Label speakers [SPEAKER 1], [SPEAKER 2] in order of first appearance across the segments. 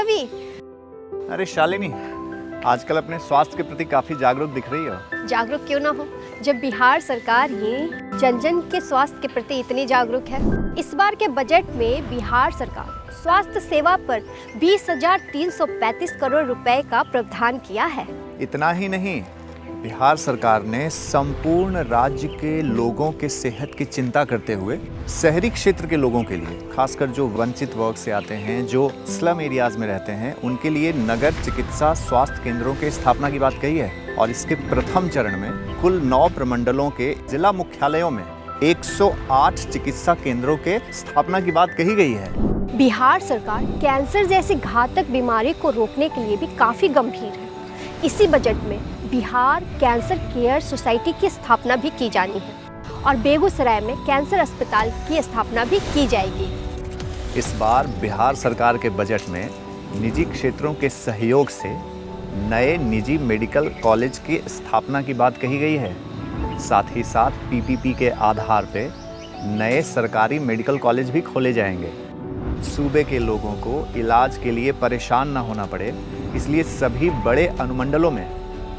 [SPEAKER 1] रवि।
[SPEAKER 2] अरे शालिनी, आजकल अपने स्वास्थ्य के प्रति काफी जागरूक दिख रही हो।
[SPEAKER 1] जागरूक क्यों ना हो, जब बिहार सरकार ही जन जन के स्वास्थ्य के प्रति इतनी जागरूक है। इस बार के बजट में बिहार सरकार स्वास्थ्य सेवा पर 20,335 करोड़ रुपए का प्रावधान किया है।
[SPEAKER 2] इतना ही नहीं, बिहार सरकार ने संपूर्ण राज्य के लोगों के सेहत की चिंता करते हुए शहरी क्षेत्र के लोगों के लिए, खासकर जो वंचित वर्ग से आते हैं, जो स्लम एरियाज में रहते हैं, उनके लिए नगर चिकित्सा स्वास्थ्य केंद्रों के स्थापना की बात कही है। और इसके प्रथम चरण में कुल 9 प्रमंडलों के जिला मुख्यालयों में 108 चिकित्सा केंद्रों के स्थापना की बात कही गई है।
[SPEAKER 1] बिहार सरकार कैंसर जैसी घातक बीमारी को रोकने के लिए भी काफी गंभीर है। इसी बजट में बिहार कैंसर केयर सोसाइटी की स्थापना भी की जानी है और बेगूसराय में कैंसर अस्पताल की स्थापना भी की जाएगी।
[SPEAKER 2] इस बार बिहार सरकार के बजट में निजी क्षेत्रों के सहयोग से नए निजी मेडिकल कॉलेज की स्थापना की बात कही गई है। साथ ही साथ पीपीपी के आधार पे नए सरकारी मेडिकल कॉलेज भी खोले जाएंगे। सूबे के लोगों को इलाज के लिए परेशान न होना पड़े, इसलिए सभी बड़े अनुमंडलों में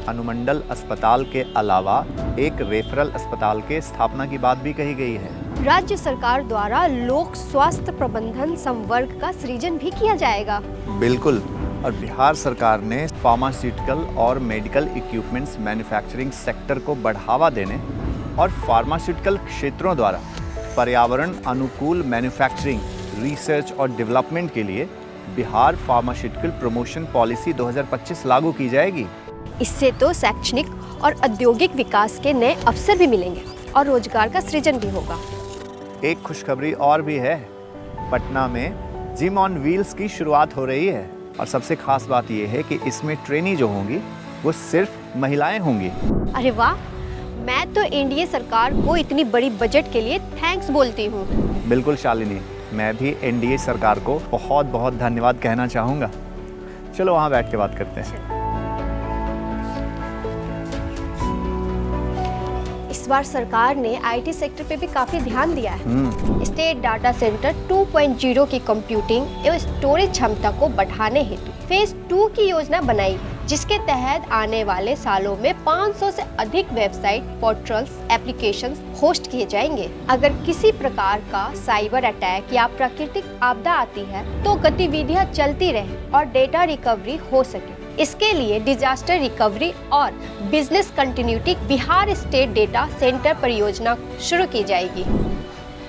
[SPEAKER 2] अनुमंडल अस्पताल के अलावा एक रेफरल अस्पताल के स्थापना की बात भी कही गई है।
[SPEAKER 1] राज्य सरकार द्वारा लोक स्वास्थ्य प्रबंधन संवर्ग का सृजन भी किया जाएगा।
[SPEAKER 2] बिल्कुल, और बिहार सरकार ने फार्मास्यूटिकल और मेडिकल इक्विपमेंट्स मैन्युफैक्चरिंग सेक्टर को बढ़ावा देने और फार्मास्यूटिकल क्षेत्रों द्वारा पर्यावरण अनुकूल मैन्युफैक्चरिंग, रिसर्च और डेवलपमेंट के लिए बिहार फार्मास्यूटिकल प्रमोशन पॉलिसी 2025 लागू की जाएगी।
[SPEAKER 1] इससे तो शैक्षणिक और औद्योगिक विकास के नए अवसर भी मिलेंगे और रोजगार का सृजन भी होगा।
[SPEAKER 2] एक खुशखबरी और भी है, पटना में जिम ऑन व्हील्स की शुरुआत हो रही है और सबसे खास बात यह है कि इसमें ट्रेनी जो होंगी वो सिर्फ महिलाएं होंगी।
[SPEAKER 1] अरे वाह, मैं तो एनडीए सरकार को इतनी बड़ी बजट के लिए थैंक्स बोलती हूँ।
[SPEAKER 2] बिल्कुल शालिनी, मैं भी एनडीए सरकार को बहुत बहुत धन्यवाद कहना चाहूँगा। चलो वहाँ बैठ के बात करते हैं।
[SPEAKER 1] इस बार सरकार ने आईटी सेक्टर पे भी काफी ध्यान दिया है। स्टेट डाटा सेंटर 2.0 की कंप्यूटिंग एवं स्टोरेज क्षमता को बढ़ाने हेतु फेज 2 की योजना बनाई है, जिसके तहत आने वाले सालों में 500 से अधिक वेबसाइट, पोर्टल्स, एप्लीकेशंस होस्ट किए जाएंगे। अगर किसी प्रकार का साइबर अटैक या प्राकृतिक आपदा आती है तो गतिविधियां चलती रहे और डेटा रिकवरी हो सके। इसके लिए डिजास्टर रिकवरी और business continuity Bihar state data centre परियोजना शुरू की जाएगी।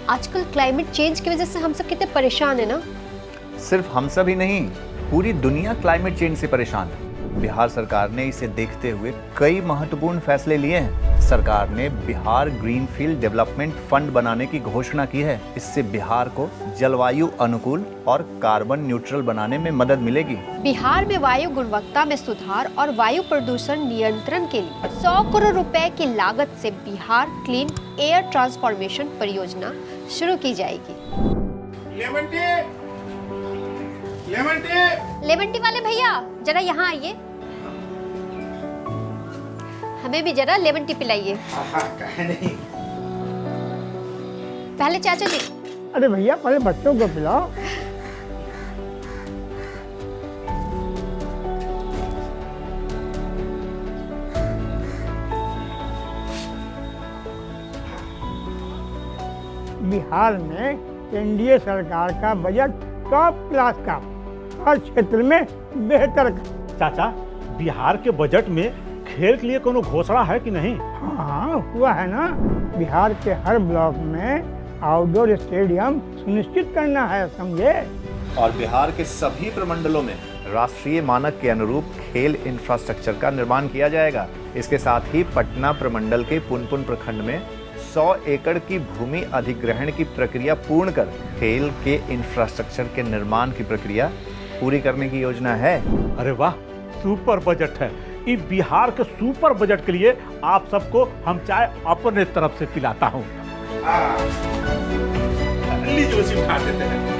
[SPEAKER 1] आजकल क्लाइमेट चेंज की वजह से हम सब कितने परेशान है ना।
[SPEAKER 2] सिर्फ हम सब ही नहीं, पूरी दुनिया क्लाइमेट चेंज से परेशान है। बिहार सरकार ने इसे देखते हुए कई महत्वपूर्ण फैसले लिए हैं। सरकार ने बिहार ग्रीनफील्ड डेवलपमेंट फंड बनाने की घोषणा की है। इससे बिहार को जलवायु अनुकूल और कार्बन न्यूट्रल बनाने में मदद मिलेगी।
[SPEAKER 1] बिहार में वायु गुणवत्ता में सुधार और वायु प्रदूषण नियंत्रण के लिए 100 करोड़ रुपए की लागत से बिहार क्लीन एयर ट्रांसफॉर्मेशन परियोजना शुरू की जाएगी। लेमन टी वाले भैया, जरा यहाँ आइए, हमें भी जरा लेमन टी पिलाइए।
[SPEAKER 3] नहीं।
[SPEAKER 1] पहले चाचा जी।
[SPEAKER 3] अरे भैया, पहले बच्चों को पिलाओ। बिहार में एनडीए सरकार का बजट टॉप क्लास का, हर क्षेत्र में बेहतर।
[SPEAKER 4] चाचा, बिहार के बजट में खेल के लिए कोनो घोषणा है कि नहीं?
[SPEAKER 3] हाँ, हुआ है ना। बिहार के हर ब्लॉक में आउटडोर स्टेडियम सुनिश्चित करना है, समझे।
[SPEAKER 2] और बिहार के सभी प्रमंडलों में राष्ट्रीय मानक के अनुरूप खेल इंफ्रास्ट्रक्चर का निर्माण किया जाएगा। इसके साथ ही पटना प्रमंडल के पुनपुन प्रखंड में 100 एकड़ की भूमि अधिग्रहण की प्रक्रिया पूर्ण कर खेल के इंफ्रास्ट्रक्चर के निर्माण की प्रक्रिया पूरी करने की योजना है।
[SPEAKER 4] अरे वाह, सुपर बजट है। इस बिहार के सुपर बजट के लिए आप सबको हम चाय अपने तरफ से पिलाता हूँ।
[SPEAKER 5] लीजिए, उसी उठा देते हैं।